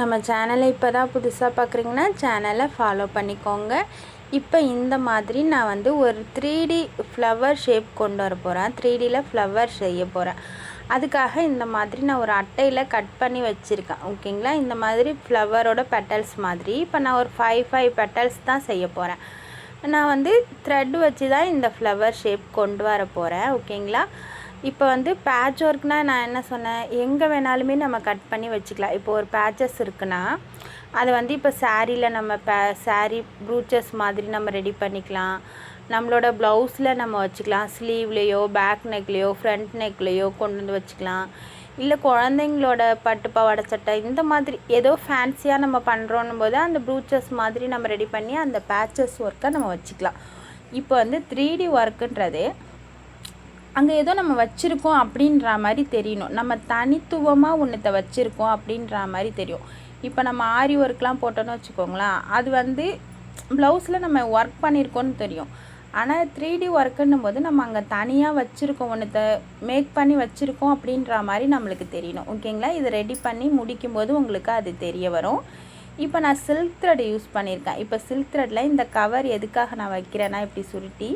நம்ம சேனலை இப்போ தான் புதுசாக பார்க்குறீங்கன்னா சேனலை ஃபாலோ பண்ணிக்கோங்க. இப்போ இந்த மாதிரி நான் வந்து ஒரு 3D ஃப்ளவர் ஷேப் கொண்டு வர போகிறேன். 3Dயில் ஃப்ளவர் செய்ய போகிறேன். அதுக்காக இந்த மாதிரி நான் ஒரு அட்டையில் கட் பண்ணி வச்சுருக்கேன். ஓகேங்களா, இந்த மாதிரி ஃப்ளவரோட பெட்டல்ஸ் மாதிரி. இப்போ நான் ஒரு 5 பெட்டல்ஸ் தான் செய்ய போகிறேன். நான் வந்து த்ரெட் வச்சு தான் இந்த ஃப்ளவர் ஷேப் கொண்டு வர போகிறேன். ஓகேங்களா, இப்போ வந்து பேட்ச் ஒர்க்னால் நான் என்ன சொன்னேன், எங்கே வேணாலுமே நம்ம கட் பண்ணி வச்சுக்கலாம். இப்போ ஒரு பேட்சஸ் இருக்குன்னா அதை வந்து இப்போ சாரியில் நம்ம சாரீ ப்ரூச்சஸ் மாதிரி நம்ம ரெடி பண்ணிக்கலாம். நம்மளோட ப்ளவுஸில் நம்ம வச்சுக்கலாம். ஸ்லீவ்லேயோ பேக் நெக்லேயோ ஃப்ரண்ட் நெக்லேயோ கொண்டு வந்து வச்சுக்கலாம். இல்லை குழந்தைங்களோட பட்டு பாவாடை சட்டை இந்த மாதிரி ஏதோ ஃபேன்சியாக நம்ம பண்ணுறோன்னும் போது அந்த ப்ரூச்சஸ் மாதிரி நம்ம ரெடி பண்ணி அந்த பேட்சஸ் ஒர்க்கை நம்ம வச்சுக்கலாம். இப்போ வந்து 3D ஒர்க்குன்றது அங்கே ஏதோ நம்ம வச்சுருக்கோம் அப்படின்ற மாதிரி தெரியணும். நம்ம தனித்துவமாக ஒன்றத்தை வச்சுருக்கோம் அப்படின்ற மாதிரி தெரியும். இப்போ நம்ம ஆரி ஒர்க்லாம் போட்டோன்னு வச்சுக்கோங்களேன், அது வந்து ப்ளவுஸில் நம்ம ஒர்க் பண்ணியிருக்கோன்னு தெரியும். ஆனால் 3D ஒர்க்குன்னும் போது நம்ம அங்கே தனியாக வச்சுருக்கோம், ஒன்றத்தை மேக் பண்ணி வச்சுருக்கோம் அப்படின்ற மாதிரி நம்மளுக்கு தெரியணும். ஓகேங்களா, இது ரெடி பண்ணி முடிக்கும்போது உங்களுக்கு அது தெரிய வரும். இப்போ நான் சில்க் த்ரெட் யூஸ் பண்ணியிருக்கேன். இப்போ சில்க் த்ரெட்டில் இந்த கவர் எதுக்காக நான் வைக்கிறேன்னா, இப்படி சுருட்டி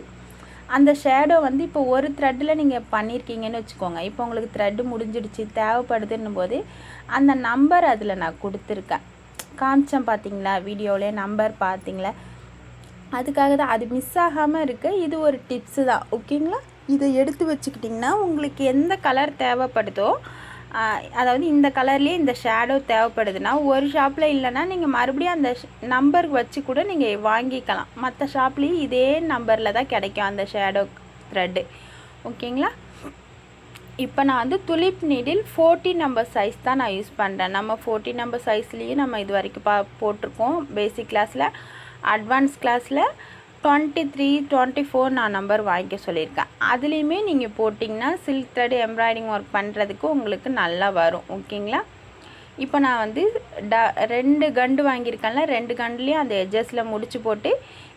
அந்த ஷேடோ வந்து இப்போ ஒரு த்ரெட்டில் நீங்கள் பண்ணியிருக்கீங்கன்னு வச்சுக்கோங்க. இப்போ உங்களுக்கு த்ரெட்டு முடிஞ்சிடுச்சு தேவைப்படுதுன்னும் போது அந்த நம்பர் அதில் நான் கொடுத்துருக்கேன், காமிச்சேன் பார்த்தீங்களா, வீடியோவிலே நம்பர் பார்த்தீங்களா, அதுக்காக தான். அது மிஸ் ஆகாமல் இருக்குது. இது ஒரு டிப்ஸு தான். ஓகேங்களா, இதை எடுத்து வச்சுக்கிட்டிங்கன்னா உங்களுக்கு எந்த கலர் தேவைப்படுதோ, அதாவது இந்த கலர்லேயே இந்த ஷேடோ தேவைப்படுதுன்னா ஒரு ஷாப்பில் இல்லைன்னா நீங்கள் மறுபடியும் அந்த நம்பர் வச்சு கூட நீங்கள் வாங்கிக்கலாம். மற்ற ஷாப்லேயும் இதே நம்பரில் தான் கிடைக்கும் அந்த ஷேடோ த்ரெட்டு. ஓகேங்களா, இப்போ நான் வந்து துலிப் நீடில் 14 நம்பர் சைஸ் தான் நான் யூஸ் பண்ணுறேன். நம்ம 14 நம்பர் சைஸ்லேயும் நம்ம இது வரைக்கும் போட்டிருக்கோம். பேசிக் கிளாஸில், அட்வான்ஸ் கிளாஸில் 23, 24 நான் நம்பர் வாங்கிக்க சொல்லியிருக்கேன். அதுலேயுமே நீங்கள் போட்டிங்கன்னா சில்க் த்ரெட் எம்ப்ராய்டிங் ஒர்க் பண்ணுறதுக்கு உங்களுக்கு நல்லா வரும். ஓகேங்களா, இப்போ நான் வந்து 2 கண்டு வாங்கியிருக்கேன்ல, 2 கண்டுலேயும் அந்த எட்ஜஸில் முடிச்சு போட்டு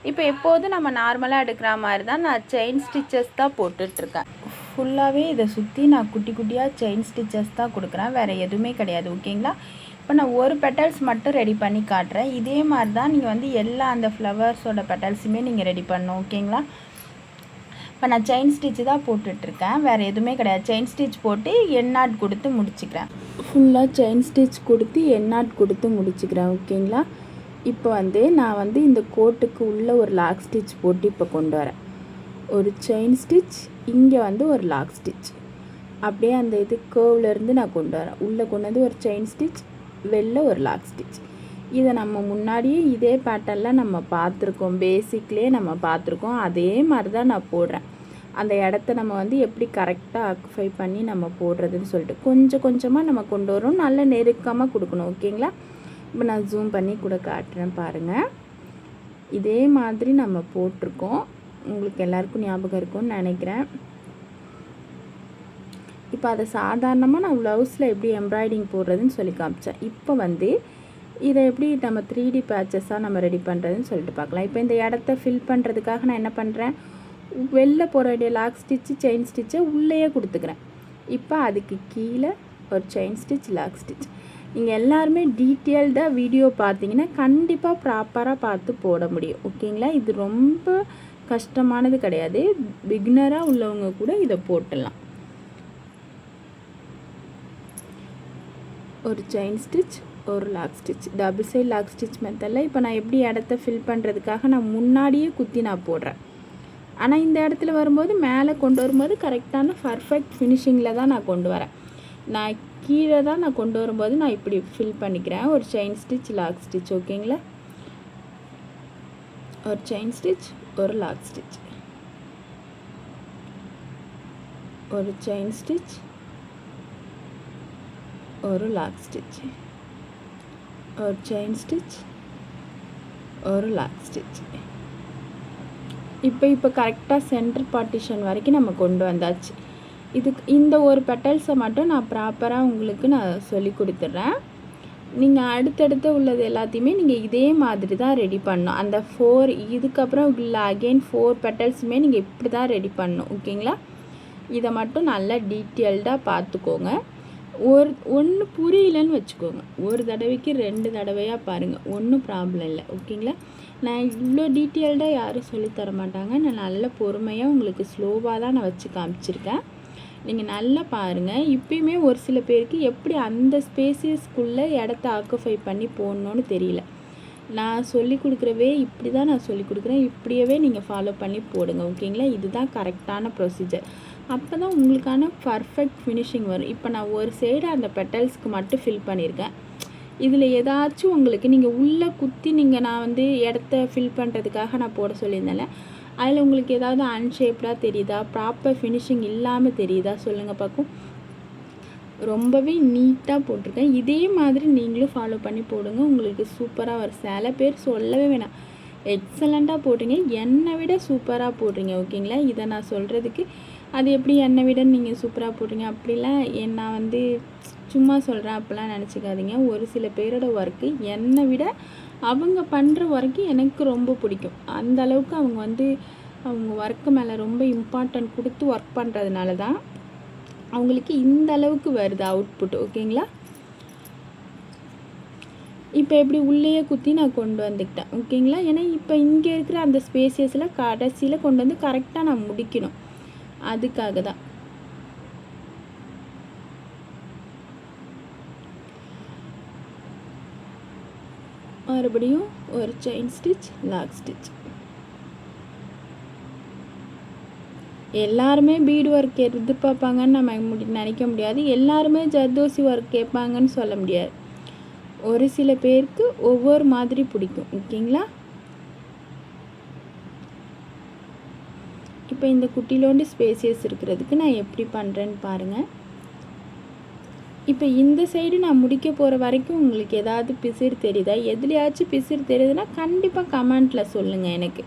இப்போ எப்போதும் நம்ம நார்மலாக எடுக்கிற மாதிரி தான் நான் செயின் ஸ்டிச்சஸ் தான் போட்டுட்ருக்கேன். ஃபுல்லாகவே இதை சுற்றி நான் குட்டி குட்டியாக செயின் ஸ்டிச்சஸ் தான் கொடுக்குறேன், வேறு எதுவுமே கிடையாது. ஓகேங்களா, இப்போ நான் ஒரு பெட்டல்ஸ் மட்டும் ரெடி பண்ணி காட்டுறேன். இதே மாதிரி தான் நீங்கள் வந்து எல்லா அந்த ஃப்ளவர்ஸோட பெட்டல்ஸுமே நீங்கள் ரெடி பண்ணணும். ஓகேங்களா, இப்போ நான் செயின் ஸ்டிச்சு தான் போட்டுட்ருக்கேன், வேறு எதுவுமே கிடையாது. செயின் ஸ்டிச் போட்டு எண்ணாட் கொடுத்து முடிச்சுக்கிறேன். ஃபுல்லாக செயின் ஸ்டிச் கொடுத்து எண்ணாட் கொடுத்து முடிச்சுக்கிறேன். ஓகேங்களா, இப்போ வந்து நான் வந்து இந்த கோட்டுக்கு உள்ளே ஒரு லாக் ஸ்டிச் போட்டு இப்போ கொண்டு வரேன். ஒரு செயின் ஸ்டிச், இங்கே வந்து ஒரு லாக் ஸ்டிச், அப்படியே அந்த இது கேர்வ்லேருந்து நான் கொண்டு வரேன். உள்ளே கொண்டு வந்து ஒரு செயின் ஸ்டிச், வெளில ஒரு லாக் ஸ்டிச். இதை நம்ம முன்னாடியே இதே பேட்டர்னில் நம்ம பார்த்துருக்கோம், பேசிக்லேயே நம்ம பார்த்துருக்கோம். அதே மாதிரி தான் நான் போடுறேன். அந்த இடத்த நம்ம வந்து எப்படி கரெக்டாக ஆக்குஃபை பண்ணி நம்ம போடுறதுன்னு சொல்லிட்டு கொஞ்சம் கொஞ்சமாக நம்ம கொண்டு வரோம். நல்ல நெருக்கமாக கொடுக்கணும். ஓகேங்களா, இப்போ நான் ஜூம் பண்ணி கூட காட்டுறேன் பாருங்கள். இதே மாதிரி நம்ம போட்டிருக்கோம். உங்களுக்கு எல்லாருக்கும் ஞாபகம் இருக்கும்னு நினைக்கிறேன். இப்போ அதை சாதாரணமாக நான் ப்ளவுஸில் எப்படி எம்ப்ராய்டிங் போடுறதுன்னு சொல்லி காமிச்சேன். இப்போ வந்து இதை எப்படி நம்ம 3D பேட்சஸாக நம்ம ரெடி பண்ணுறதுன்னு சொல்லிட்டு பார்க்கலாம். இப்போ இந்த இடத்த ஃபில் பண்ணுறதுக்காக நான் என்ன பண்ணுறேன், வெளில போகிற வேண்டிய லாக் ஸ்டிச்சு செயின் ஸ்டிச்சை உள்ளேயே கொடுத்துக்கிறேன். இப்போ அதுக்கு கீழே ஒரு செயின் ஸ்டிச் லாக் ஸ்டிச். நீங்கள் எல்லாருமே டீட்டெயில்டாக வீடியோ பார்த்தீங்கன்னா கண்டிப்பாக ப்ராப்பராக பார்த்து போட முடியும். ஓகேங்களா, இது ரொம்ப கஷ்டமானது கிடையாது. பிகினராக உள்ளவங்க கூட இதை போட்டுடலாம். ஒரு செயின் ஸ்டிச், ஒரு lock stitch, double side lock stitch மெத்தடில் இப்போ நான் எப்படி இடத்த ஃபில் பண்ணுறதுக்காக நான் முன்னாடியே குத்தி நான் போடுறேன். ஆனால் இந்த இடத்துல வரும்போது மேலே கொண்டு வரும்போது கரெக்டான பர்ஃபெக்ட் ஃபினிஷிங்கில் தான் நான் கொண்டு வரேன். நான் கீழே தான் நான் கொண்டு வரும்போது நான் இப்படி ஃபில் பண்ணிக்கிறேன். ஒரு செயின் ஸ்டிச் லாக் ஸ்டிச். ஓகேங்களா, ஒரு செயின் ஸ்டிச், ஒரு லாக் ஸ்டிச், ஒரு செயின் ஸ்டிச், ஒரு லாக் ஸ்டிச், ஒரு செயின் ஸ்டிச், ஒரு லாக் ஸ்டிச். இப்போ கரெக்டாக சென்டர் பார்ட்டிஷன் வரைக்கும் நம்ம கொண்டு வந்தாச்சு. இதுக்கு இந்த ஒரு பெட்டல்ஸை மட்டும் நான் ப்ராப்பராக உங்களுக்கு நான் சொல்லி கொடுத்துட்றேன். நீங்கள் அடுத்தடுத்து உள்ளது எல்லாத்தையுமே நீங்கள் இதே மாதிரி தான் ரெடி பண்ணணும். அந்த 4 இதுக்கப்புறம் இல்லை அகெயின் 4 பெட்டல்ஸுமே நீங்கள் இப்படி தான் ரெடி பண்ணணும். ஓகேங்களா, இதை மட்டும் நல்லா டீட்டெயில்டாக பார்த்துக்கோங்க. ஒன்று புரியலன்னு வச்சுக்கோங்க, ஒரு தடவைக்கு 2 தடவையாக பாருங்கள், ஒன்றும் ப்ராப்ளம் இல்லை. ஓகேங்களா? நான் இவ்வளோ டீட்டெயில்டாக யாரும் சொல்லித்தர மாட்டாங்க. நான் நல்ல பொறுமையாக உங்களுக்கு ஸ்லோவாக தான் நான் வச்சு காமிச்சிருக்கேன். நீங்கள் நல்லா பாருங்கள். இப்போயுமே ஒரு சில பேருக்கு எப்படி அந்த ஸ்பேசியஸ்குள்ளே இடத்த ஆக்குஃபை பண்ணி போடணுன்னு தெரியல. நான் சொல்லி கொடுக்குறவே இப்படி தான் நான் சொல்லி கொடுக்குறேன். இப்படியவே நீங்கள் ஃபாலோ பண்ணி போடுங்க. ஓகேங்களா? இதுதான் கரெக்டான ப்ரொசீஜர். அப்போ தான் உங்களுக்கான பர்ஃபெக்ட் ஃபினிஷிங் வரும். இப்போ நான் ஒரு சைடு அந்த பெட்டல்ஸ்க்கு மட்டும் ஃபில் பண்ணியிருக்கேன். இதில் ஏதாச்சும் உங்களுக்கு நீங்கள் உள்ளே குத்தி நான் வந்து இடத்த ஃபில் பண்ணுறதுக்காக நான் போட சொல்லியிருந்தேன்ல, அதில் உங்களுக்கு ஏதாவது அன்ஷேப்டாக தெரியுதா, ப்ராப்பர் ஃபினிஷிங் இல்லாமல் தெரியுதா சொல்லுங்கள் பார்க்கும். ரொம்பவே நீட்டாக போட்டிருக்கேன். இதே மாதிரி நீங்களும் ஃபாலோ பண்ணி போடுங்க, உங்களுக்கு சூப்பராக வரும். சில பேர் சொல்லவே வேணாம், எக்ஸலண்ட்டாக போடுறீங்க, என்னை விட சூப்பராக போடுறீங்க. ஓகேங்களா? இதை நான் சொல்கிறதுக்கு அது எப்படி என்னை விட நீங்கள் சூப்பராக போடுறீங்க அப்படிலாம் நான் வந்து சும்மா சொல்கிறேன் அப்படிலாம் நினச்சிக்காதீங்க. ஒரு சில பேரோட ஒர்க்கு என்னை விட அவங்க பண்ணுற ஒர்க்கு எனக்கு ரொம்ப பிடிக்கும். அந்த அளவுக்கு அவங்க வந்து அவங்க ஒர்க்கு மேலே ரொம்ப இம்பார்ட்டன்ட் கொடுத்து ஒர்க் பண்ணுறதுனால தான் அவங்களுக்கு இந்த அளவுக்கு வருது அவுட்புட். ஓகேங்களா? இப்போ எப்படி உள்ளேயே குத்தி நான் கொண்டு வந்துக்கிட்டேன். ஓகேங்களா? ஏன்னா இப்போ இங்கே இருக்கிற அந்த ஸ்பேசியஸில் கடைசியில் கொண்டு வந்து கரெக்டாக நான் முடிக்கணும், அதுக்காக தான். மறுபடியும் ஒரு செயின் ஸ்டிச், லாக் ஸ்டிச். எல்லாருமே பீடு ஒர்க் எதிர்பார்ப்பாங்கன்னு நம்ம நினைக்க முடியாது. எல்லாருமே ஜர்தோசி ஒர்க் கேட்பாங்கன்னு சொல்ல முடியாது. ஒரு சில பேருக்கு ஒவ்வொரு மாதிரி பிடிக்கும். ஓகேங்களா? இப்போ இந்த குட்டிலோண்டு ஸ்பேசியஸ் இருக்கிறதுக்கு நான் எப்படி பண்ணுறேன்னு பாருங்கள். இப்போ இந்த சைடு நான் முடிக்க போகிற வரைக்கும் உங்களுக்கு ஏதாவது பிசிறு தெரியுதா? எதுலையாச்சும் பிசிறு தெரியுதுன்னா கண்டிப்பாக கமெண்ட்டில் சொல்லுங்கள் எனக்கு.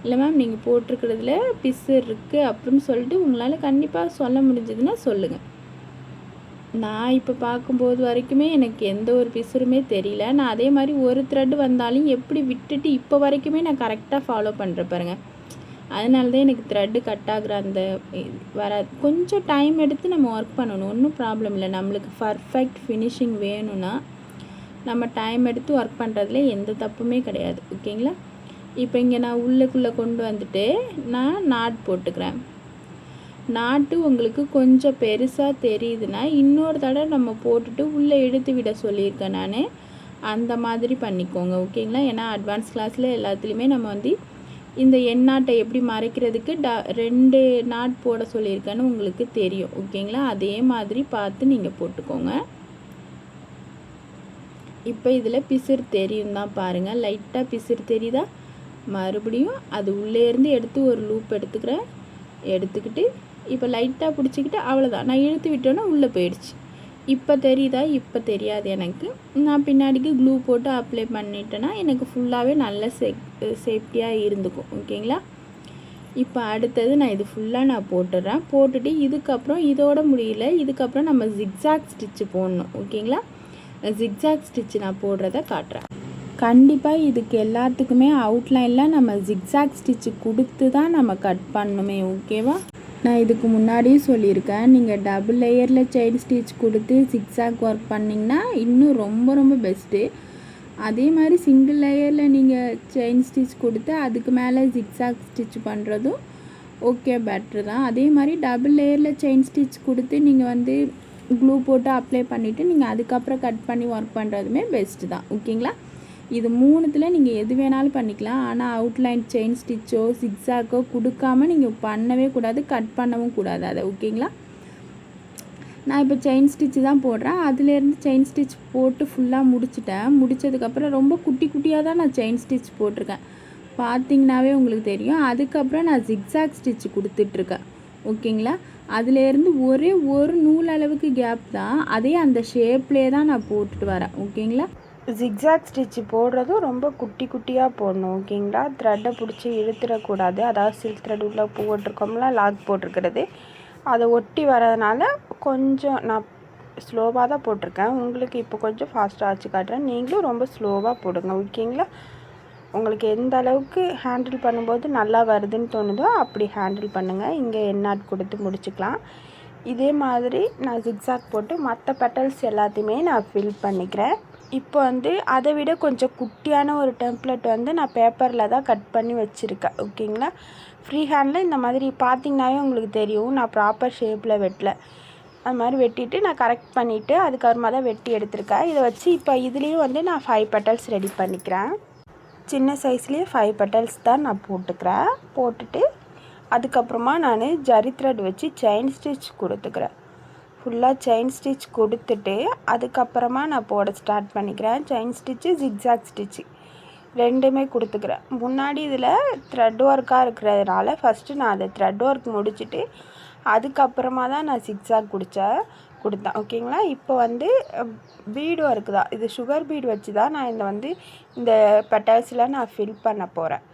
இல்லை மேம் நீங்கள் போட்டிருக்கிறதுல பிசிறு இருக்குது அப்படின்னு சொல்லிட்டு உங்களால் கண்டிப்பாக சொல்ல முடிஞ்சதுன்னா சொல்லுங்கள். நான் இப்போ பார்க்கும்போது வரைக்குமே எனக்கு எந்த ஒரு பிசுறுமே தெரியல. நான் அதே மாதிரி ஒரு த்ரெட் வந்தாலும் எப்படி விட்டுட்டு இப்போ வரைக்குமே நான் கரெக்டாக ஃபாலோ பண்ணுற பாருங்கள். அதனால தான் எனக்கு த்ரெட்டு கட் ஆகிற அந்த வராது. கொஞ்சம் டைம் எடுத்து நம்ம ஒர்க் பண்ணணும், ஒன்றும் ப்ராப்ளம் இல்லை. நம்மளுக்கு பர்ஃபெக்ட் ஃபினிஷிங் வேணும்னா நம்ம டைம் எடுத்து ஒர்க் பண்ணுறதுல எந்த தப்புமே கிடையாது. ஓகேங்களா? இப்போ இங்கே நான் உள்ளுக்குள்ளே கொண்டு வந்துட்டு நான் நாட் போட்டுக்கிறேன். நாட்டு உங்களுக்கு கொஞ்சம் பெருசாக தெரியுதுன்னா இன்னொரு தடவை நம்ம போட்டுட்டு உள்ளே எடுத்து விட சொல்லியிருக்கேன் நான். அந்த மாதிரி பண்ணிக்கோங்க. ஓகேங்களா? ஏன்னா அட்வான்ஸ் கிளாஸில் எல்லாத்துலேயுமே நம்ம வந்து இந்த எண்ணாட்டை எப்படி மறைக்கிறதுக்கு 2 நாட் போட சொல்லியிருக்கேன்னு உங்களுக்கு தெரியும். ஓகேங்களா? அதே மாதிரி பார்த்து நீங்கள் போட்டுக்கோங்க. இப்போ இதில் பிசிறு தெரியும் தான் பாருங்கள், லைட்டாக பிசிறு தெரியுதா? மறுபடியும் அது உள்ளேருந்து எடுத்து ஒரு லூப் எடுத்துக்கிறேன். எடுத்துக்கிட்டு இப்போ லைட்டாக பிடிச்சிக்கிட்டு அவ்வளோதான், நான் இழுத்து விட்டோன்னா உள்ளே போயிடுச்சு. இப்போ தெரியுதா? இப்போ தெரியாது எனக்கு. நான் பின்னாடிக்கு க்ளூ போட்டு அப்ளை பண்ணிட்டேன்னா எனக்கு ஃபுல்லாகவே நல்ல சேஃப்டியாக இருந்துக்கும். ஓகேங்களா? இப்போ அடுத்தது நான் இது ஃபுல்லாக நான் போட்டுடுறேன். போட்டுட்டு இதுக்கப்புறம் இதோட முடியல, இதுக்கப்புறம் நம்ம ஜிக்ஸாக் ஸ்டிச்சு போடணும். ஓகேங்களா? ஜிக்ஸாக் ஸ்டிச்சு நான் போடுறத காட்டுறேன். கண்டிப்பாக இதுக்கு எல்லாத்துக்குமே அவுட்லைனில் நம்ம ஜிக்ஸாக் ஸ்டிச்சு கொடுத்து தான் நம்ம கட் பண்ணணுமே. ஓகேவா? நான் இதுக்கு முன்னாடியும் சொல்லியிருக்கேன், நீங்கள் டபுள் லேயரில் செயின் ஸ்டிச் கொடுத்து ஜிக்ஸாக் ஒர்க் பண்ணிங்கன்னா இன்னும் ரொம்ப ரொம்ப பெஸ்ட்டு. அதே மாதிரி சிங்கிள் லேயரில் நீங்கள் செயின் ஸ்டிச் கொடுத்து அதுக்கு மேலே ஜிக்ஸாக் ஸ்டிச் பண்ணுறதும் ஓகே, பெட்ரு தான். அதே மாதிரி டபுள் லேயரில் செயின் ஸ்டிச் கொடுத்து நீங்கள் வந்து க்ளூ போட்டு அப்ளை பண்ணிவிட்டு நீங்கள் அதுக்கப்புறம் கட் பண்ணி ஒர்க் பண்ணுறதுமே பெஸ்ட்டு தான். ஓகேங்களா? இது 3த்தில் நீங்கள் எது வேணாலும் பண்ணிக்கலாம். ஆனால் அவுட்லைன் செயின் ஸ்டிச்சோ ஜிக்ஸாக்கோ கொடுக்காமல் நீங்கள் பண்ணவே கூடாது, கட் பண்ணவும் கூடாது அதை. ஓகேங்களா? நான் இப்போ செயின் ஸ்டிச்சு தான் போடுறேன். அதுலேருந்து செயின் ஸ்டிச் போட்டு ஃபுல்லாக முடிச்சிட்டேன். முடித்ததுக்கப்புறம் ரொம்ப குட்டி குட்டியாக தான் நான் செயின் ஸ்டிச் போட்டிருக்கேன், பார்த்திங்கனாவே உங்களுக்கு தெரியும். அதுக்கப்புறம் நான் ஜிக்ஸாக் ஸ்டிச்சு கொடுத்துட்ருக்கேன். ஓகேங்களா? அதுலேருந்து ஒரே ஒரு நூல் அளவுக்கு கேப் தான், அதே அந்த ஷேப்லேயே தான் நான் போட்டுட்டு வரேன். ஓகேங்களா? ஜிக்ஸாக் ஸ்டிச்சு போடுறதும் ரொம்ப குட்டி குட்டியாக போடணும். ஓகேங்களா? த்ரெட்டை பிடிச்சி இழுத்துடக்கூடாது. அதாவது சில்க் த்ரெட் உள்ள போட்டிருக்கோம்ல, லாக் போட்டிருக்கிறது அதை ஒட்டி வரதுனால கொஞ்சம் நான் ஸ்லோவாக தான் போட்டிருக்கேன். உங்களுக்கு இப்போ கொஞ்சம் ஃபாஸ்ட்டாக ஆச்சு காட்டுறேன், நீங்களும் ரொம்ப ஸ்லோவாக போடுங்க. ஓகேங்களா? உங்களுக்கு எந்த அளவுக்கு ஹேண்டில் பண்ணும்போது நல்லா வருதுன்னு தோணுதோ அப்படி ஹேண்டில் பண்ணுங்கள். இங்கே எண்ணாட் கொடுத்து முடிச்சுக்கலாம். இதே மாதிரி நான் ஜிக்ஸாக் போட்டு மற்ற பெட்டல்ஸ் எல்லாத்தையுமே நான் ஃபில் பண்ணிக்கிறேன். இப்போ வந்து அதை விட கொஞ்சம் குட்டியான ஒரு டெம்ப்ளேட் வந்து நான் பேப்பரில் தான் கட் பண்ணி வச்சுருக்கேன். ஓகேங்களா, ஃப்ரீ ஹேண்டில் இந்த மாதிரி பார்த்திங்கனாவே உங்களுக்கு தெரியும் நான் ப்ராப்பர் ஷேப்பில் வெட்டலை. அது மாதிரி வெட்டிட்டு நான் கரெக்ட் பண்ணிவிட்டு அதுக்கப்புறமா தான் வெட்டி எடுத்திருக்கேன். இதை வச்சு இப்போ இதுலேயும் வந்து நான் 5 பெட்டல்ஸ் ரெடி பண்ணிக்கிறேன். சின்ன சைஸ்லேயே 5 பெட்டல்ஸ் தான் நான் போட்டுக்கிறேன். போட்டுட்டு அதுக்கப்புறமா நான் ஜரி த்ரெட் வச்சு செயின் ஸ்டிச் கொடுத்துக்கிறேன். ஃபுல்லாக செயின் ஸ்டிச் கொடுத்துட்டு அதுக்கப்புறமா நான் போட ஸ்டார்ட் பண்ணிக்கிறேன். செயின் ஸ்டிச்சு ஜிக்ஸாக் ஸ்டிச்சு ரெண்டுமே கொடுத்துக்கிறேன். முன்னாடி இதில் த்ரெட் ஒர்க்காக இருக்கிறதுனால ஃபஸ்ட்டு நான் அதை த்ரெட் ஒர்க் முடிச்சுட்டு அதுக்கப்புறமா தான் நான் ஜிக்ஸாக் கொடுத்தேன். ஓகேங்களா, இப்போ வந்து பீடு ஒர்க்கு தான். இது சுகர் பீடு வச்சு தான் நான் இந்த பெட்டல்ஸில் நான் ஃபில் பண்ண போகிறேன்.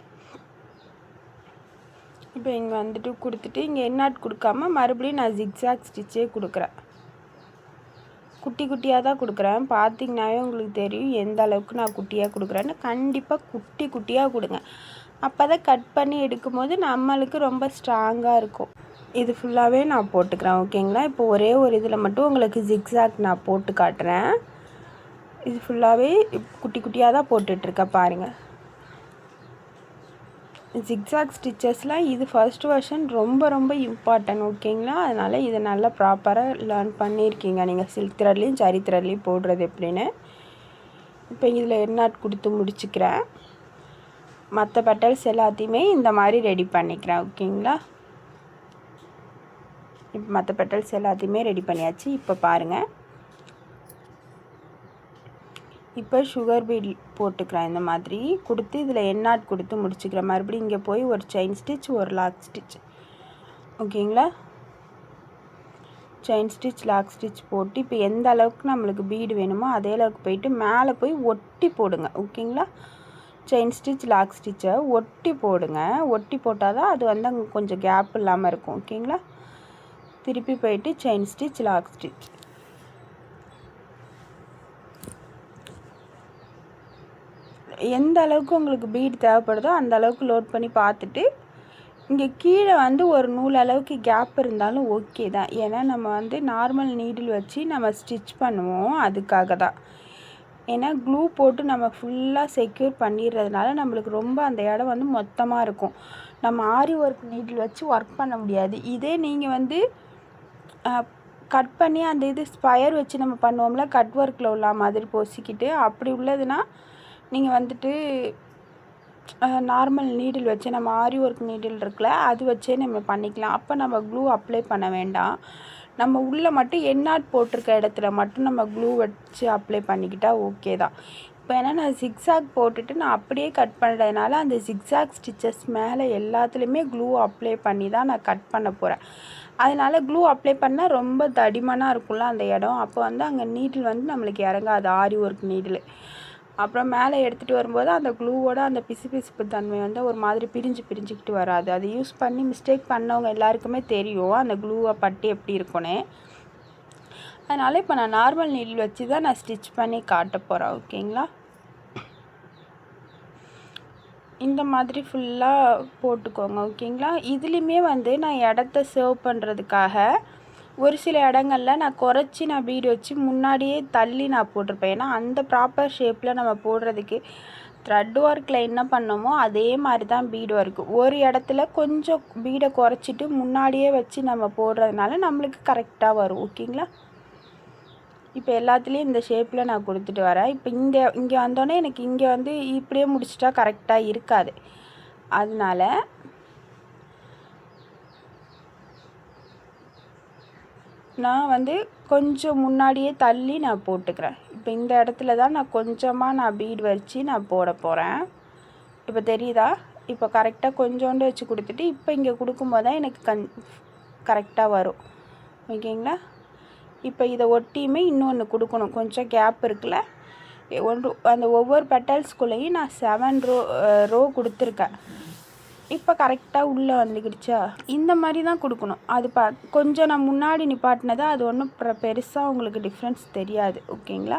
இப்போ இங்கே வந்துட்டு கொடுத்துட்டு இங்கே என்னாட் கொடுக்காம மறுபடியும் நான் ஜிக்ஸாக் ஸ்டிச்சே கொடுக்குறேன். குட்டி குட்டியாக தான் கொடுக்குறேன். பார்த்திங்கனாவே உங்களுக்கு தெரியும் எந்த அளவுக்கு நான் குட்டியாக கொடுக்குறேன்னு. கண்டிப்பாக குட்டி குட்டியாக கொடுங்க. அப்போ தான் கட் பண்ணி எடுக்கும்போது நம்மளுக்கு ரொம்ப ஸ்ட்ராங்காக இருக்கும். இது ஃபுல்லாகவே நான் போட்டுக்கிறேன். ஓகேங்களா, இப்போ ஒரே ஒரு இதில் மட்டும் உங்களுக்கு ஜிக்ஸாக் நான் போட்டு காட்டுறேன். இது ஃபுல்லாகவே குட்டி குட்டியாக தான் போட்டுட்ருக்கேன் பாருங்கள். ஜிக்ஸாக் ஸ்டிச்சஸ்லாம் இது ஃபர்ஸ்ட் வெர்ஷன் ரொம்ப ரொம்ப இம்பார்ட்டன்ட். ஓகேங்களா, அதனால் இதை நல்லா ப்ராப்பராக லேர்ன் பண்ணியிருக்கீங்க நீங்கள் சில்க் த்ரெட்லேயும் ஜரி த்ரெட்லேயும் போடுறது எப்படின்னு. இப்போ இதில் என்னாட் கொடுத்து முடிச்சுக்கிறேன். மற்ற பெட்டல்ஸ் எல்லாத்தையுமே இந்த மாதிரி ரெடி பண்ணிக்கிறேன். ஓகேங்களா, இப்போ மற்ற பெட்டல்ஸ் எல்லாத்தையுமே ரெடி பண்ணியாச்சு. இப்போ பாருங்கள், இப்போ சுகர் பீட் போட்டுக்கிறேன். இந்த மாதிரி கொடுத்து இதில் என்னாட் கொடுத்து முடிச்சுக்கிறேன். மறுபடியும் இங்கே போய் ஒரு செயின் ஸ்டிச் ஒரு லாக் ஸ்டிச். ஓகேங்களா, செயின் ஸ்டிச் லாக் ஸ்டிச் போட்டு இப்போ எந்த அளவுக்கு நம்மளுக்கு பீடு வேணுமோ அதே அளவுக்கு போயிட்டு மேலே போய் ஒட்டி போடுங்க. ஓகேங்களா, செயின் ஸ்டிச் லாக் ஸ்டிச்சை ஒட்டி போடுங்க. ஒட்டி போட்டால் தான் அது வந்து அங்கே கொஞ்சம் கேப் இல்லாமல் இருக்கும். ஓகேங்களா, திருப்பி போயிட்டு செயின் ஸ்டிச் லாக் ஸ்டிச். எந்த அளவுக்கு உங்களுக்கு பீட் தேவைப்படுதோ அந்த அளவுக்கு லோட் பண்ணி பார்த்துட்டு இங்கே கீழே வந்து ஒரு நூல் அளவுக்கு கேப் இருந்தாலும் ஓகே தான். ஏன்னா நம்ம வந்து நார்மல் நீடில் வச்சு நம்ம ஸ்டிச் பண்ணுவோம், அதுக்காக தான். ஏன்னா க்ளூ போட்டு நம்ம ஃபுல்லாக செக்யூர் பண்ணிடுறதுனால நம்மளுக்கு ரொம்ப அந்த இடம் வந்து மொத்தமாக இருக்கும். நம்ம ஆரி ஒர்க் நீடில் வச்சு ஒர்க் பண்ண முடியாது. இதே நீங்கள் வந்து கட் பண்ணி அந்த இது ஸ்பயர் வச்சு நம்ம பண்ணுவோம்ல, கட் ஒர்க்கில் உள்ள மாதிரி பொசிக்கிட்டு அப்படி உள்ளதுன்னா நீங்கள் வந்துட்டு நார்மல் நீடில் வச்சு நம்ம ஆரி ஒர்க் நீடில் இருக்குல்ல அது வச்சே நம்ம பண்ணிக்கலாம். அப்போ நம்ம க்ளூ அப்ளை பண்ண வேண்டாம். நம்ம உள்ளே மட்டும் என்னாட் போட்டிருக்க இடத்துல மட்டும் நம்ம க்ளூ வச்சு அப்ளை பண்ணிக்கிட்டால் ஓகே தான். இப்போ ஏன்னா நான் ஜிக்ஸாக் போட்டுட்டு நான் அப்படியே கட் பண்ணுறதுனால அந்த ஜிக்ஸாக் ஸ்டிச்சஸ் மேலே எல்லாத்துலேயுமே க்ளூ அப்ளை பண்ணி தான் நான் கட் பண்ண போகிறேன். அதனால் க்ளூ அப்ளை பண்ணால் ரொம்ப தடிமனாக இருக்கும்ல அந்த இடம். அப்போ வந்து அங்கே நீடில் வந்து நம்மளுக்கு இறங்காது, ஆரி ஒர்க் நீடில். அப்புறம் மேலே எடுத்துகிட்டு வரும்போது அந்த க்ளூவோட அந்த பிசுபிசுப்பு தன்மை வந்து ஒரு மாதிரி பிரிஞ்சுக்கிட்டு வராது. அது யூஸ் பண்ணி மிஸ்டேக் பண்ணவங்க எல்லாருக்குமே தெரியும் அந்த க்ளூவை பட்டு எப்படி இருக்குன்னு. அதனால் இப்போ நான் நார்மல் நீடில் வச்சு தான் நான் ஸ்டிச் பண்ணி காட்ட போகிறேன். ஓகேங்களா, இந்த மாதிரி ஃபுல்லாக போட்டுக்கோங்க. ஓகேங்களா, இதுலேயுமே வந்து நான் இடத்த சேவ் பண்ணுறதுக்காக ஒரு சில இடங்களில் நான் குறைச்சி நான் பீடு வச்சு முன்னாடியே தள்ளி நான் போட்டிருப்பேன். ஏன்னா அந்த ப்ராப்பர் ஷேப்பில் நம்ம போடுறதுக்கு த்ரெட் ஒர்க்கில் என்ன பண்ணோமோ அதே மாதிரி தான் பீடு ஒர்க்கு. ஒரு இடத்துல கொஞ்சம் பீடை குறைச்சிட்டு முன்னாடியே வச்சு நம்ம போடுறதுனால நம்மளுக்கு கரெக்டாக வரும். ஓகேங்களா, இப்போ எல்லாத்துலேயும் இந்த ஷேப்பில் நான் கொடுத்துட்டு வரேன். இப்போ இங்கே வந்தோடனே எனக்கு இங்கே வந்து இப்படியே முடிச்சிட்டா கரெக்டாக இருக்காது. அதனால நான் வந்து கொஞ்சம் முன்னாடியே தள்ளி நான் போட்டுக்கிறேன். இப்போ இந்த இடத்துல தான் நான் கொஞ்சமாக பீடு வச்சு நான் போட போகிறேன். இப்போ தெரியுதா? இப்போ கரெக்டாக கொஞ்சோண்டு வச்சு கொடுத்துட்டு இப்போ இங்கே கொடுக்கும்போது தான் எனக்கு கரெக்டாக வரும். ஓகேங்களா, இப்போ இதை ஒட்டியுமே இன்னொன்று கொடுக்கணும். கொஞ்சம் கேப் இருக்குல்ல, அந்த ஒவ்வொரு பெட்டல்ஸ்குள்ளேயும் நான் 7 ரோ கொடுத்துருக்கேன். இப்போ கரெக்டாக உள்ளே வந்துக்கிடுச்சா? இந்த மாதிரி தான் கொடுக்கணும். அது கொஞ்சம் நான் முன்னாடி நிப்பாட்டினதா அது ஒன்றும் பெருசாக உங்களுக்கு டிஃப்ரென்ஸ் தெரியாது. ஓகேங்களா,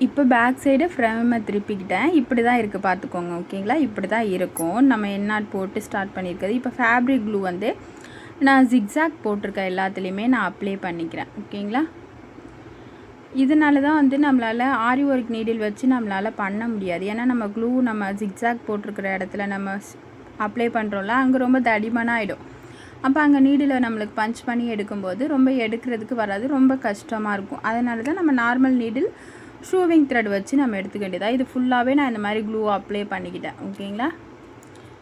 இப்போ பேக் சைடு ஃப்ரேமை திருப்பிக்கிட்டேன். இப்படி தான் இருக்குது பார்த்துக்கோங்க. ஓகேங்களா, இப்படி தான் இருக்கும். நம்ம என்னாட் போட்டு ஸ்டார்ட் பண்ணியிருக்கிறது. இப்போ ஃபேப்ரிக் க்ளூ வந்து நான் ஜிக்ஸாக் போட்டிருக்க எல்லாத்துலேயுமே நான் அப்ளை பண்ணிக்கிறேன். ஓகேங்களா? இதனால தான் வந்து நம்மளால் ஆரி ஒர்க் நீடில் வச்சு நம்மளால் பண்ண முடியாது. ஏன்னா நம்ம க்ளூ நம்ம ஜிக்ஸாக் போட்டிருக்கிற இடத்துல நம்ம அப்ளை பண்ணுறோம்ல, அங்கே ரொம்ப தடிமனாக ஆகிடும். அப்போ அங்கே நீடில் நம்மளுக்கு பஞ்ச் பண்ணி எடுக்கும்போது ரொம்ப எடுக்கிறதுக்கு வராது, ரொம்ப கஷ்டமாக இருக்கும். அதனால தான் நம்ம நார்மல் நீடில் ஷூவிங் த்ரெட் வச்சு நம்ம எடுத்துக்க வேண்டியதாக. இது ஃபுல்லாகவே நான் இந்த மாதிரி க்ளூ அப்ளை பண்ணிக்கிட்டேன். ஓகேங்களா?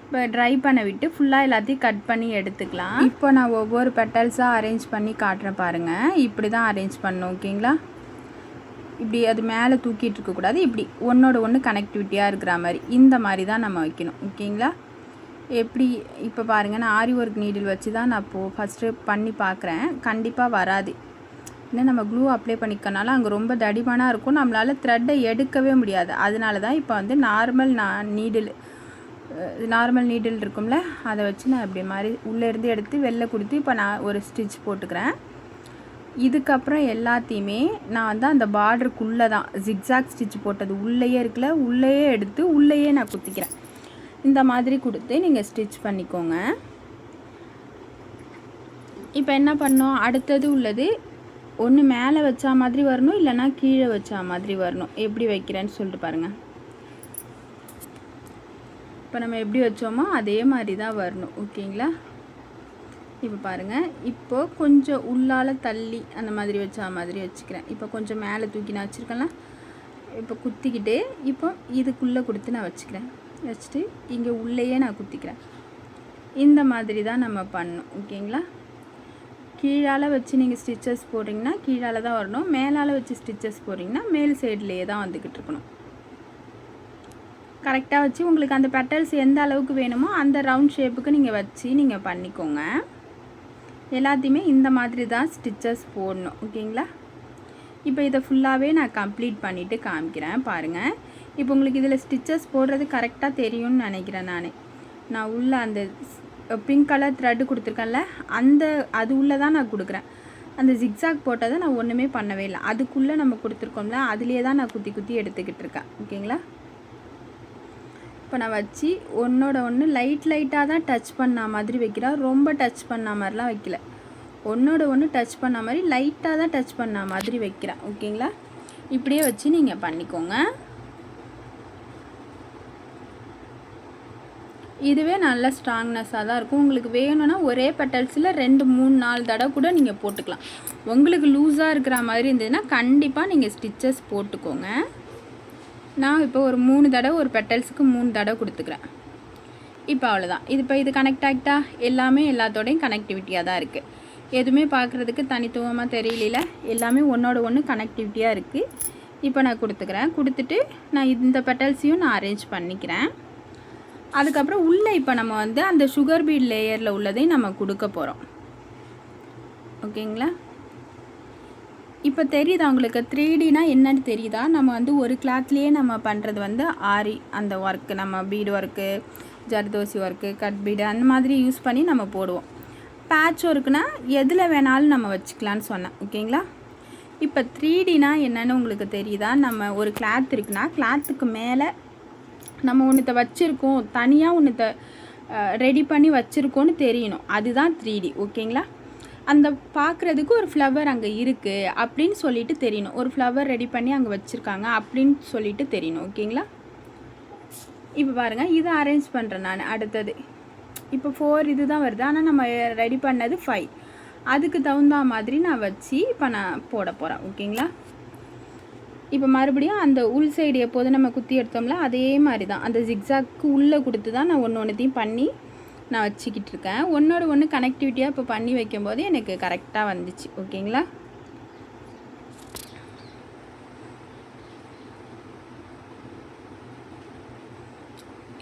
இப்போ ட்ரை பண்ண விட்டு ஃபுல்லாக எல்லாத்தையும் கட் பண்ணி எடுத்துக்கலாம். இப்போ நான் ஒவ்வொரு பெட்டல்ஸாக அரேஞ்ச் பண்ணி காட்டுறேன் பாருங்கள். இப்படி தான் அரேஞ்ச் பண்ணணும். ஓகேங்களா? இப்படி அது மேலே தூக்கிட்டு இருக்கக்கூடாது, இப்படி ஒன்றோட ஒன்று கனெக்டிவிட்டியாக இருக்கிற மாதிரி இந்த மாதிரி தான் நம்ம வைக்கணும். ஓகேங்களா? எப்படி இப்போ பாருங்கள், நான் ஆரி ஒர்க் நீடில் வச்சு தான் நான் இப்போது ஃபஸ்ட்டு பண்ணி பார்க்குறேன். கண்டிப்பாக வராது. ஏன்னா நம்ம க்ளூ அப்ளை பண்ணிக்கனால அங்கே ரொம்ப தடிமனாக இருக்கும், நம்மளால் த்ரெட்டை எடுக்கவே முடியாது. அதனால தான் இப்போ வந்து நார்மல் நீடில் இருக்கும்ல, அதை வச்சு நான் இப்படி மாதிரி உள்ளேருந்து எடுத்து வெளில கொடுத்து இப்போ நான் ஒரு ஸ்டிச் போட்டுக்கிறேன். இதுக்கப்புறம் எல்லாத்தையுமே நான் வந்து அந்த பார்டருக்குள்ளே தான் ஜிக்ஸாக் ஸ்டிச் போட்டது உள்ளேயே இருக்குல்ல, உள்ளேயே எடுத்து உள்ளேயே நான் குத்திக்கிறேன். இந்த மாதிரி கொடுத்து நீங்கள் ஸ்டிச் பண்ணிக்கோங்க. இப்போ என்ன பண்ணோம், அடுத்தது உள்ளது ஒன்று மேலே வச்சா மாதிரி வரணும், இல்லைனா கீழே வச்சா மாதிரி வரணும். எப்படி வைக்கிறேன்னு சொல்லிட்டு பாருங்கள். இப்போ நம்ம எப்படி வச்சோமோ அதே மாதிரி தான் வரணும். ஓகேங்களா? இப்போ பாருங்கள், இப்போது கொஞ்சம் உள்ளால் தள்ளி அந்த மாதிரி வச்சா மாதிரி வச்சுக்கிறேன். இப்போ கொஞ்சம் மேலே தூக்கி நான் வச்சுருக்கேன்ல, இப்போ குத்திக்கிட்டு இப்போ இதுக்குள்ளே கொடுத்து நான் வச்சுட்டு இங்கே உள்ளேயே நான் குத்திக்கிறேன். இந்த மாதிரி தான் நம்ம பண்ணணும். ஓகேங்களா? கீழால் வச்சு நீங்கள் ஸ்டிச்சஸ் போடுறீங்கன்னா கீழால் தான் வரணும், மேலால் வச்சு ஸ்டிச்சஸ் போடுறீங்கன்னா மேல் சைட்லேயே தான் வந்துக்கிட்டு இருக்கணும். கரெக்டாக வச்சு உங்களுக்கு அந்த பெட்டல்ஸ் எந்த அளவுக்கு வேணுமோ அந்த ரவுண்ட் ஷேப்புக்கு நீங்கள் வச்சு நீங்கள் பண்ணிக்கோங்க. எல்லாத்தையுமே இந்த மாதிரி தான் ஸ்டிச்சஸ் போடணும். ஓகேங்களா? இப்போ இதை ஃபுல்லாகவே நான் கம்ப்ளீட் பண்ணிவிட்டு காமிக்கிறேன் பாருங்கள். இப்போ உங்களுக்கு இதில் ஸ்டிச்சஸ் போடுறது கரெக்டாக தெரியும்னு நினைக்கிறேன். நான் உள்ள அந்த பிங்க் கலர் த்ரெட்டு கொடுத்துருக்கேன்ல, அது உள்ளே தான் நான் கொடுக்குறேன். அந்த ஜிக்ஸாக் போட்டதை நான் ஒன்றுமே பண்ணவே இல்லை, அதுக்குள்ளே நம்ம கொடுத்துருக்கோம்ல, அதுலேயே தான் நான் குத்தி குத்தி எடுத்துக்கிட்டு இருக்கேன். ஓகேங்களா? இப்போ நான் வச்சு ஒன்றோட ஒன்று லைட்டாக தான் டச் பண்ண மாதிரி வைக்கிறேன், ரொம்ப டச் பண்ண மாதிரிலாம் வைக்கல. ஒன்றோட ஒன்று டச் பண்ண மாதிரி லைட்டாக தான் டச் பண்ண மாதிரி வைக்கிறேன். ஓகேங்களா? இப்படியே வச்சு நீங்கள் பண்ணிக்கோங்க. இதுவே நல்ல ஸ்ட்ராங்னஸாக தான் இருக்கும். உங்களுக்கு வேணும்னா ஒரே பெட்டல்ஸில் 2, 3, 4 தடவை கூட நீங்கள் போட்டுக்கலாம். உங்களுக்கு லூஸாக இருக்கிற மாதிரி இருந்ததுன்னா கண்டிப்பாக நீங்கள் ஸ்டிச்சஸ் போட்டுக்கோங்க. நான் இப்போ ஒரு 3 தடவை ஒரு பெட்டல்ஸுக்கு 3 தடவை கொடுத்துக்கிறேன். இப்போ அவ்வளோதான். இது கனெக்ட் ஆகிட்டா எல்லாமே எல்லாத்தோடையும் கனெக்டிவிட்டியாக தான் இருக்குது. எதுவுமே பார்க்குறதுக்கு தனித்துவமாக தெரியல, எல்லாமே ஒன்றோட ஒன்று கனெக்டிவிட்டியாக இருக்குது. இப்போ நான் கொடுத்துட்டு நான் இந்த பெட்டல்ஸையும் நான் அரேஞ்ச் பண்ணிக்கிறேன். அதுக்கப்புறம் உள்ளே இப்போ நம்ம வந்து அந்த சுகர் பீட் லேயரில் உள்ளதையும் நம்ம கொடுக்க போகிறோம். ஓகேங்களா? இப்போ தெரியுதா உங்களுக்கு 3Dனா என்னன்னு தெரியுதா? நம்ம வந்து ஒரு கிளாத்லேயே நம்ம பண்ணுறது வந்து ஆரி அந்த ஒர்க்கு, நம்ம bead work, zardozi work, cut bead அந்த மாதிரி யூஸ் பண்ணி நம்ம போடுவோம். பேட்ச் ஒர்க்குனா எதில் வேணாலும் நம்ம வச்சுக்கலான்னு சொன்னேன். ஓகேங்களா? இப்போ 3Dனா என்னென்னு உங்களுக்கு தெரியுதா? நம்ம ஒரு கிளாத் இருக்குன்னா கிளாத்துக்கு மேலே நம்ம ஒன்றத்தை வச்சுருக்கோம், தனியாக ஒன்றத்தை ரெடி பண்ணி வச்சுருக்கோன்னு தெரியணும், அதுதான் 3D. ஓகேங்களா? அந்த பார்க்குறதுக்கு ஒரு ஃப்ளவர் அங்கே இருக்குது அப்படின்னு சொல்லிட்டு தெரியணும், ஒரு ஃப்ளவர் ரெடி பண்ணி அங்கே வச்சுருக்காங்க அப்படின்னு சொல்லிட்டு தெரியணும். ஓகேங்களா? இப்போ பாருங்கள், இதை அரேஞ்ச் பண்ணுறேன் நான். அடுத்தது இப்போ 4 இது தான் வருது, ஆனால் நம்ம ரெடி பண்ணது 5. அதுக்கு தகுந்த மாதிரி நான் வச்சு இப்போ நான் போட போகிறேன். ஓகேங்களா? இப்போ மறுபடியும் அந்த உள் சைடு எப்போது நம்ம குத்தி எடுத்தோம்ல அதே மாதிரி தான் அந்த ஜிக்ஸாக்கு உள்ளே கொடுத்து தான் நான் ஒன்றையும் பண்ணி நான் வச்சுக்கிட்டு இருக்கேன். ஒன்றோட ஒன்று கனெக்டிவிட்டியாக இப்போ பண்ணி வைக்கும்போது எனக்கு கரெக்டாக வந்துச்சு. ஓகேங்களா?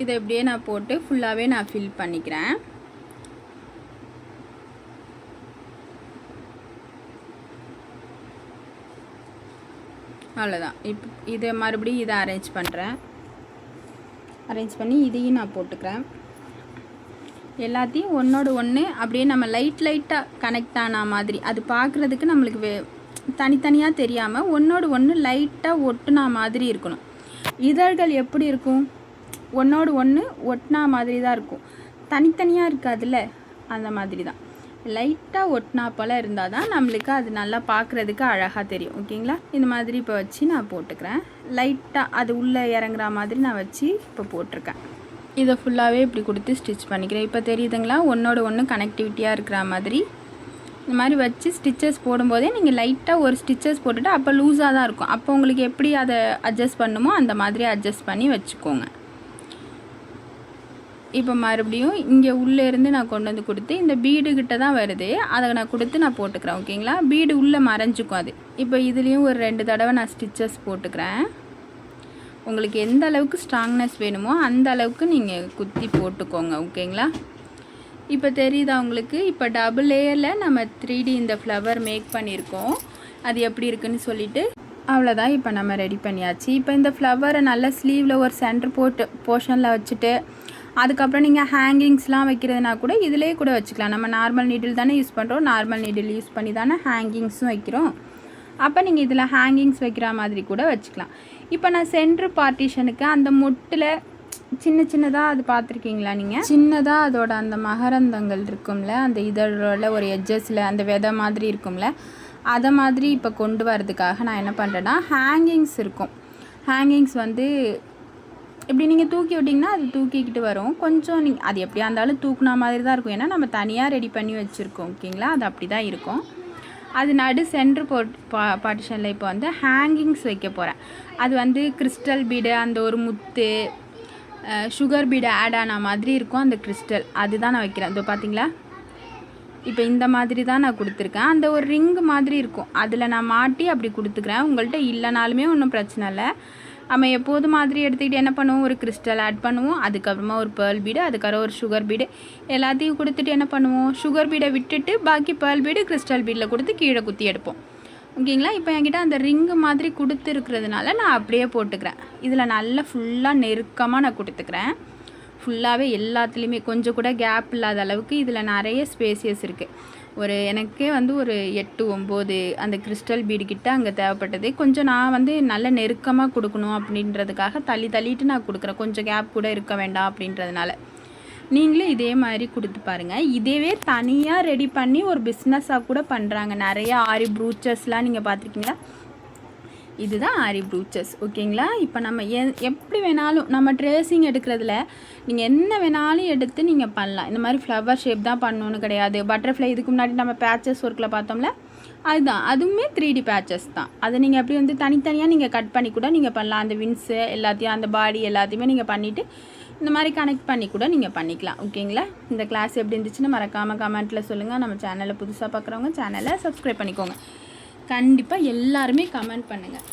இதை எப்படியே நான் போட்டு ஃபுல்லாகவே நான் ஃபில் பண்ணிக்கிறேன். அவ்வளோதான். இப்போ இதை மறுபடியும் இதை அரேஞ்ச் பண்ணி இதையும் நான் போட்டுக்கிறேன். எல்லாத்தையும் ஒன்றோட ஒன்று அப்படியே நம்ம லைட்டாக கனெக்ட் ஆன மாதிரி, அது பார்க்குறதுக்கு நம்மளுக்கு தனித்தனியாக தெரியாமல் ஒன்றோட ஒன்று லைட்டாக ஒட்டுனா மாதிரி இருக்கணும். இதழ்கள் எப்படி இருக்கும்? ஒன்றோடு ஒன்று ஒட்டினா மாதிரி தான் இருக்கும், தனித்தனியாக இருக்காதுல்ல, அந்த மாதிரி தான். லைட்டாக ஒட்டினா போல் இருந்தால் தான் நம்மளுக்கு அது நல்லா பார்க்குறதுக்கு அழகாக தெரியும். ஓகேங்களா, இந்த மாதிரி இப்போ வச்சு நான் போட்டுக்கிறேன். லைட்டாக அது உள்ளே இறங்குற மாதிரி நான் வச்சு இப்போ போட்டிருக்கேன். இதை ஃபுல்லாகவே இப்படி கொடுத்து ஸ்டிச் பண்ணிக்கிறேன். இப்போ தெரியுதுங்களா, ஒன்றோட ஒன்று கனெக்டிவிட்டியாக இருக்கிற மாதிரி. இந்த மாதிரி வச்சு ஸ்டிச்சஸ் போடும்போதே நீங்கள் லைட்டாக ஒரு ஸ்டிச்சஸ் போட்டுட்டு அப்போ லூஸாக தான் இருக்கும். அப்போ உங்களுக்கு எப்படி அதை அட்ஜஸ்ட் பண்ணுமோ அந்த மாதிரி அட்ஜஸ்ட் பண்ணி வச்சுக்கோங்க. இப்போ மறுபடியும் இங்கே உள்ளேருந்து நான் கொண்டு வந்து கொடுத்து இந்த பீடுகிட்ட தான் வருது, அதை நான் கொடுத்து நான் போட்டுக்கிறேன். ஓகேங்களா, பீடு உள்ளே மறைஞ்சிக்கும் அது. இப்போ இதுலேயும் ஒரு 2 தடவை நான் ஸ்டிச்சஸ் போட்டுக்கிறேன். உங்களுக்கு எந்த அளவுக்கு ஸ்ட்ராங்னஸ் வேணுமோ அந்த அளவுக்கு நீங்கள் குத்தி போட்டுக்கோங்க. ஓகேங்களா, இப்போ தெரியுதா உங்களுக்கு? இப்போ டபுள் லேயரில் நம்ம 3D இந்த ஃப்ளவர் மேக் பண்ணியிருக்கோம். அது எப்படி இருக்குன்னு சொல்லிவிட்டு அவ்வளோதான். இப்போ நம்ம ரெடி பண்ணியாச்சு. இப்போ இந்த ஃப்ளவரை நல்லா ஸ்லீவில் ஒரு சென்டர் போர்ஷனில் வச்சுட்டு அதுக்கப்புறம் நீங்கள் ஹேங்கிங்ஸ்லாம் வைக்கிறதுனா கூட இதிலே கூட வச்சுக்கலாம். நம்ம நார்மல் நீடில் தானே யூஸ் பண்ணுறோம், நார்மல் நீடில் யூஸ் பண்ணி தானே ஹேங்கிங்ஸும் வைக்கிறோம். அப்போ நீங்கள் இதில் ஹேங்கிங்ஸ் வைக்கிற மாதிரி கூட வச்சுக்கலாம். இப்போ நான் சென்ட்ரு பார்ட்டிஷனுக்கு அந்த மொட்டில் சின்னதாக அது பார்த்துருக்கீங்களா நீங்கள்? சின்னதாக அதோட அந்த மகரந்தங்கள் இருக்கும்ல, அந்த இதழோட ஒரு எட்ஜஸில் அந்த விதை மாதிரி இருக்கும்ல, அதை மாதிரி இப்போ கொண்டு வரதுக்காக நான் என்ன பண்ணுறேன்னா ஹேங்கிங்ஸ் இருக்கும். ஹேங்கிங்ஸ் வந்து இப்படி நீங்கள் தூக்கி விட்டிங்கன்னா அது தூக்கிக்கிட்டு வரும். கொஞ்சம் நீங்கள் அது எப்படியா இருந்தாலும் தூக்குனா மாதிரி தான் இருக்கும், ஏன்னா நம்ம தனியாக ரெடி பண்ணி வச்சுருக்கோம். ஓகேங்களா, அது அப்படி தான் இருக்கும். அது நடு சென்ட்ரு பார்ட்டிஷனில் இப்போ வந்து ஹேங்கிங்ஸ் வைக்க போகிறேன். அது வந்து கிறிஸ்டல் பீடு, அந்த ஒரு முத்து, சுகர் பீடு ஆட் ஆன மாதிரி இருக்கும் அந்த கிறிஸ்டல், அதுதான் நான் வைக்கிறேன். இதோ பார்த்தீங்களா, இப்போ இந்த மாதிரி தான் நான் கொடுத்துருக்கேன். அந்த ஒரு ரிங்கு மாதிரி இருக்கும், அதில் நான் மாட்டி அப்படி கொடுத்துக்கிறேன். உங்கள்கிட்ட இல்லைனாலுமே ஒன்றும் பிரச்சனை இல்லை. நம்ம எப்போது மாதிரி எடுத்துக்கிட்டு என்ன பண்ணுவோம், ஒரு கிறிஸ்டல் ஆட் பண்ணுவோம், அதுக்கப்புறமா ஒரு பேர்ல் பீடு, அதுக்கப்புறம் ஒரு சுகர் பீடு, எல்லாத்தையும் கொடுத்துட்டு என்ன பண்ணுவோம், சுகர் பீடை விட்டுட்டு பாக்கி பேர்ல் பீடு கிறிஸ்டல் பீடில் கொடுத்து கீழே குத்தி எடுப்போம். ஓகேங்களா, இப்போ என்கிட்ட அந்த ரிங்கு மாதிரி கொடுத்துருக்கிறதுனால நான் அப்படியே போட்டுக்கிறேன். இதில் நல்லா ஃபுல்லாக நெருக்கமாக நான் கொடுத்துக்கிறேன். ஃபுல்லாகவே எல்லாத்துலேயுமே கொஞ்சம் கூட கேப் இல்லாத அளவுக்கு இதில் நிறைய ஸ்பேசியஸ் இருக்குது. எனக்கே வந்து ஒரு 8-9 அந்த கிறிஸ்டல் பீடு கிட்ட அங்கே தேவைப்பட்டது. கொஞ்சம் நான் வந்து நல்ல நெருக்கமாக கொடுக்கணும் அப்படின்றதுக்காக தள்ளிட்டு நான் கொடுக்குறேன். கொஞ்சம் கேப் கூட இருக்க வேண்டாம் அப்படின்றதுனால. நீங்களும் இதே மாதிரி கொடுத்து பாருங்கள். இதேவே தனியாக ரெடி பண்ணி ஒரு பிஸ்னஸாக கூட பண்ணுறாங்க. நிறைய ஆரி ப்ரூச்சஸ்லாம் நீங்கள் பார்த்துருக்கீங்களா? இதுதான் ஆரி ப்ரூச்சஸ். ஓகேங்களா, இப்போ நம்ம எப்படி வேணாலும் நம்ம ட்ரேசிங் எடுக்கிறதுல நீங்கள் என்ன வேணாலும் எடுத்து நீங்கள் பண்ணலாம். இந்த மாதிரி ஃப்ளவர் ஷேப் தான் பண்ணணுன்னு கிடையாது. பட்டர்ஃப்ளை இதுக்கு முன்னாடி நம்ம பேச்சஸ் ஒர்க்கில் பார்த்தோம்ல, அதுதான், அதுவுமே 3D பேச்சஸ் தான். அதை நீங்கள் எப்படி வந்து தனித்தனியாக நீங்கள் கட் பண்ணி கூட நீங்கள் பண்ணலாம். அந்த விங்ஸு எல்லாத்தையும், அந்த பாடி எல்லாத்தையுமே நீங்கள் பண்ணிவிட்டு இந்த மாதிரி கனெக்ட் பண்ணி கூட நீங்கள் பண்ணிக்கலாம். ஓகேங்களா, இந்த கிளாஸ் எப்படி இருந்துச்சுன்னு மறக்காமல் கமெண்ட்டில் சொல்லுங்கள். நம்ம சேனலை புதுசாக பார்க்குறவங்க சேனலை சப்ஸ்கிரைப் பண்ணிக்கோங்க. கண்டிப்பாக எல்லாருமே கமெண்ட் பண்ணுங்கள்.